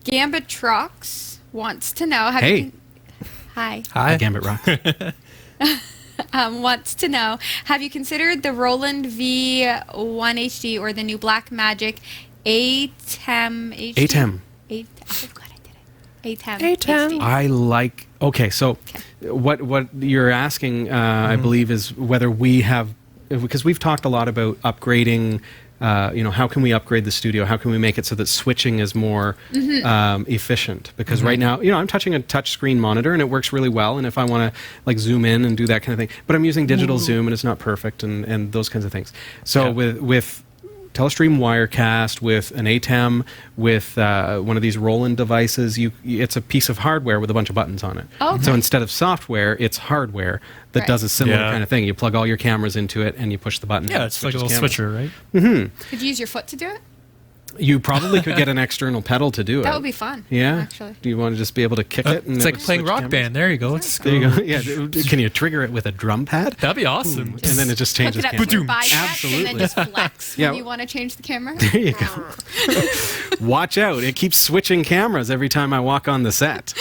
Gambit Trucks wants to know. Hi. Hi, Gambit Rock. Wants to know, have you considered the Roland V1 HD or the new Blackmagic ATEM HD? ATEM. Oh, God, I did it. ATEM. HD. I like... Okay, so what you're asking, I believe, is whether we have... Because we've talked a lot about upgrading... how can we upgrade the studio? How can we make it so that switching is more efficient? Because right now, I'm touching a touch screen monitor and it works really well. And if I want to like zoom in and do that kind of thing, but I'm using digital zoom and it's not perfect and those kinds of things. So with Telestream Wirecast, with an ATEM, with one of these Roland devices, it's a piece of hardware with a bunch of buttons on it. Oh, okay. So instead of software, it's hardware that does a similar kind of thing. You plug all your cameras into it and you push the button. Yeah, it's like a little switcher, right? Could you use your foot to do it? You probably could get an external pedal to do it. That would be fun. Yeah. Actually. Do you want to just be able to kick it? And It's like playing Rock Band. There you go. There you go. Yeah. Can you trigger it with a drum pad? That'd be awesome. And then it just changes Hook it up to your camera. biceps Absolutely. and then just flex when you want to change the camera. There you go. Watch out. It keeps switching cameras every time I walk on the set.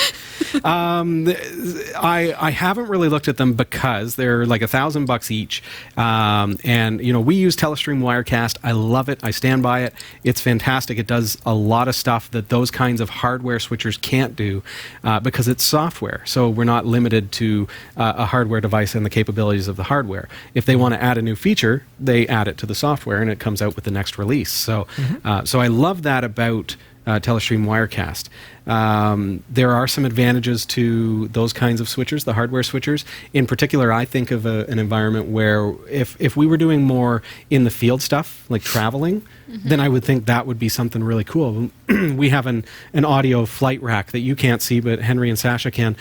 I haven't really looked at them because they're like $1,000 each. And, we use Telestream Wirecast. I love it. I stand by it. It's fantastic. It does a lot of stuff that those kinds of hardware switchers can't do because it's software. So we're not limited to a hardware device and the capabilities of the hardware. If they want to add a new feature, they add it to the software and it comes out with the next release. So, so I love that about Telestream Wirecast. There are some advantages to those kinds of switchers, the hardware switchers. In particular, I think of an environment where if we were doing more in the field stuff, like traveling, then I would think that would be something really cool. We have an audio flight rack that you can't see, but Henry and Sasha can.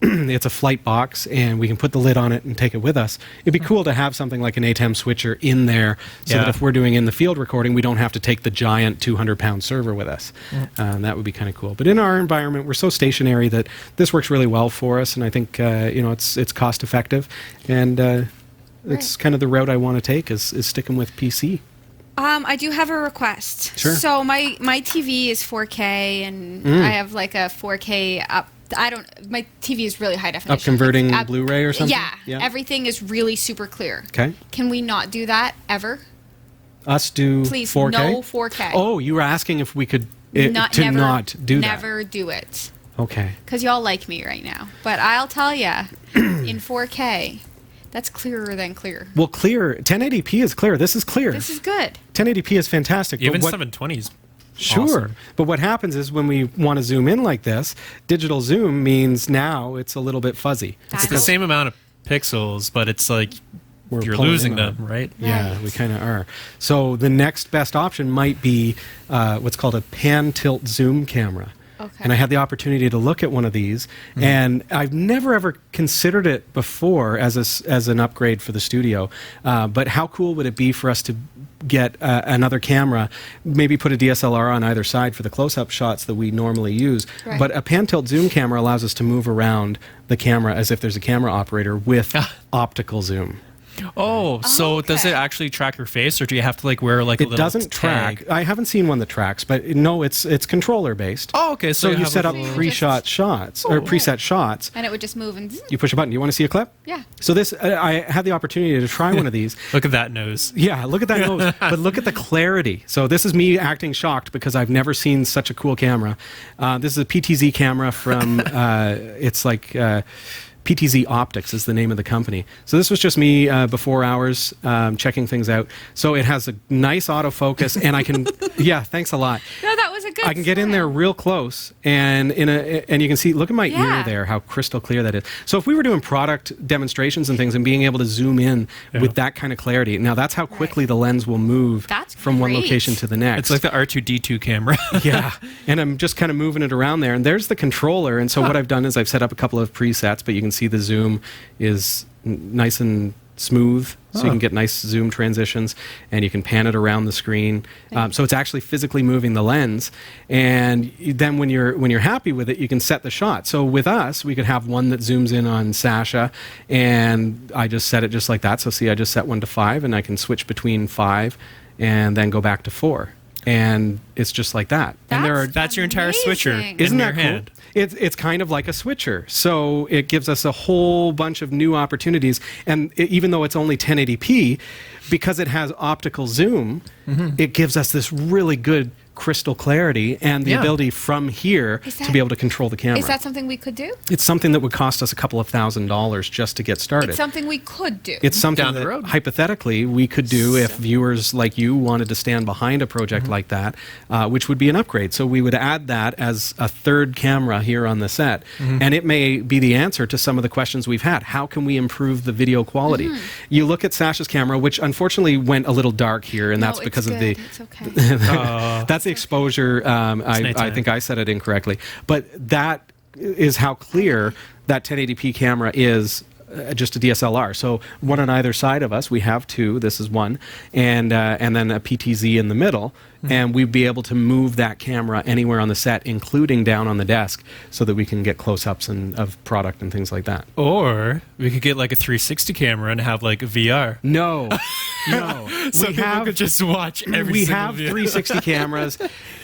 It's a flight box, and we can put the lid on it and take it with us. It'd be cool to have something like an ATEM switcher in there so that if we're doing in the field recording, we don't have to take the giant 200-pound server with us. That would be kind of cool. But in our environment, we're so stationary that this works really well for us, and I think it's cost effective, and it's kind of the route I want to take is sticking with PC. I do have a request. Sure. So my TV is 4K, and I have like a 4K up. My TV is really high definition. Up converting Blu-ray or something? Yeah, everything is really super clear. Okay. Can we not do that ever? Us do Please, 4K? no 4K. Oh, you were asking if we could not do that. Never do it. Okay. Because y'all like me right now. But I'll tell you, in 4K, that's clearer than clear. Well, clear. 1080p is clear. This is clear. This is good. 1080p is fantastic. Even 720s. Sure. Awesome. But what happens is when we want to zoom in like this, digital zoom means now it's a little bit fuzzy. It's the same amount of pixels, but it's like you're losing them, right? Yeah, we kind of are. So the next best option might be what's called a pan-tilt zoom camera. Okay. And I had the opportunity to look at one of these, and I've never ever considered it before as an upgrade for the studio. But how cool would it be for us to get another camera, maybe put a DSLR on either side for the close-up shots that we normally use. Right. But a pan-tilt zoom camera allows us to move around the camera as if there's a camera operator with optical zoom. Oh, so does it actually track your face, or do you have to like wear like a little It doesn't tag? track. I haven't seen one that tracks, but no, it's controller based. Oh, okay. So you set up pre-shot shots or preset shots. And it would just move and... You push a button. Do you want to see a clip? Yeah. So this, I had the opportunity to try one of these. Look at that nose. Yeah, look at that nose. But look at the clarity. So this is me acting shocked because I've never seen such a cool camera. This is a PTZ camera from, it's like... PTZ Optics is the name of the company. So this was just me before hours checking things out. So it has a nice autofocus, and I can, yeah, thanks a lot. No, that was a good I can get in there real close, and you can see, look at my ear there, how crystal clear that is. So if we were doing product demonstrations and things and being able to zoom in with that kind of clarity, now that's how quickly the lens will move from one location to the next. It's like the R2-D2 camera. Yeah, and I'm just kind of moving it around there, and there's the controller, and so what I've done is I've set up a couple of presets, but you can see the zoom is nice and smooth, so you can get nice zoom transitions, and you can pan it around the screen. So it's actually physically moving the lens, and then when you're happy with it, you can set the shot. So with us, we could have one that zooms in on Sasha, and I just set it just like that. So see, I just set one to 5, and I can switch between 5 and then go back to 4. and it's just like that. And That's your entire switcher. amazing. isn't in that your cool? hand. It's kind of like a switcher. So it gives us a whole bunch of new opportunities. And even though it's only 1080p, because it has optical zoom, it gives us this really good crystal clarity and the ability from here to be able to control the camera. Is that something we could do? It's something that would cost us a couple of $1,000s just to get started. It's something we could do. It's something Down the that road. hypothetically we could do if viewers like you wanted to stand behind a project like that, which would be an upgrade. So we would add that as a third camera here on the set, and it may be the answer to some of the questions we've had. How can we improve the video quality? You look at Sasha's camera, which unfortunately went a little dark here, and that's because of the It's okay. that's the exposure. I think I said it incorrectly, but that is how clear that 1080p camera is. Just a DSLR. So one on either side of us. We have two. This is one, and then a PTZ in the middle. And we'd be able to move that camera anywhere on the set, including down on the desk, so that we can get close-ups of product and things like that. Or we could get like a 360 camera and have like a VR. No, no. So people could just watch every We single have video. 360 cameras.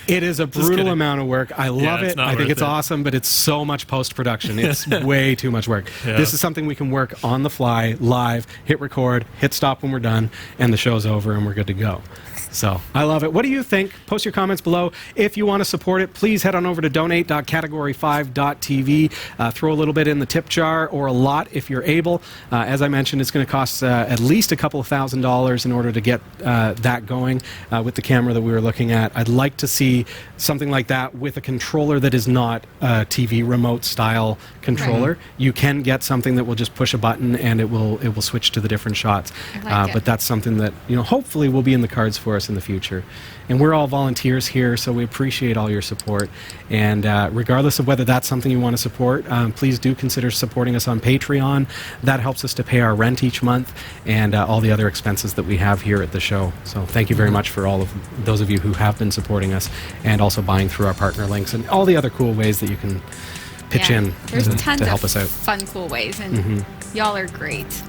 It is a brutal kidding. amount of work. I love it's it. not I think worth it's it. awesome, but it's so much post-production. It's way too much work. Yeah. This is something we can work on the fly, live, hit record, hit stop when we're done, and the show's over and we're good to go. So I love it. What do you think? Post your comments below. If you want to support it, please head on over to donate.category5.tv. Throw a little bit in the tip jar, or a lot if you're able. As I mentioned, it's going to cost at least a couple of $1,000s in order to get that going with the camera that we were looking at. I'd like to see something like that with a controller that is not a TV remote style controller. You can get something that will just push a button and it will switch to the different shots. I like it. But that's something that hopefully will be in the cards for us in the future. And we're all volunteers here, so we appreciate all your support. And regardless of whether that's something you want to support, please do consider supporting us on Patreon. That helps us to pay our rent each month and all the other expenses that we have here at the show. So thank you very much for all of those of you who have been supporting us and also buying through our partner links and all the other cool ways that you can pitch in There's tons to help of us out. fun, cool ways, and y'all are great.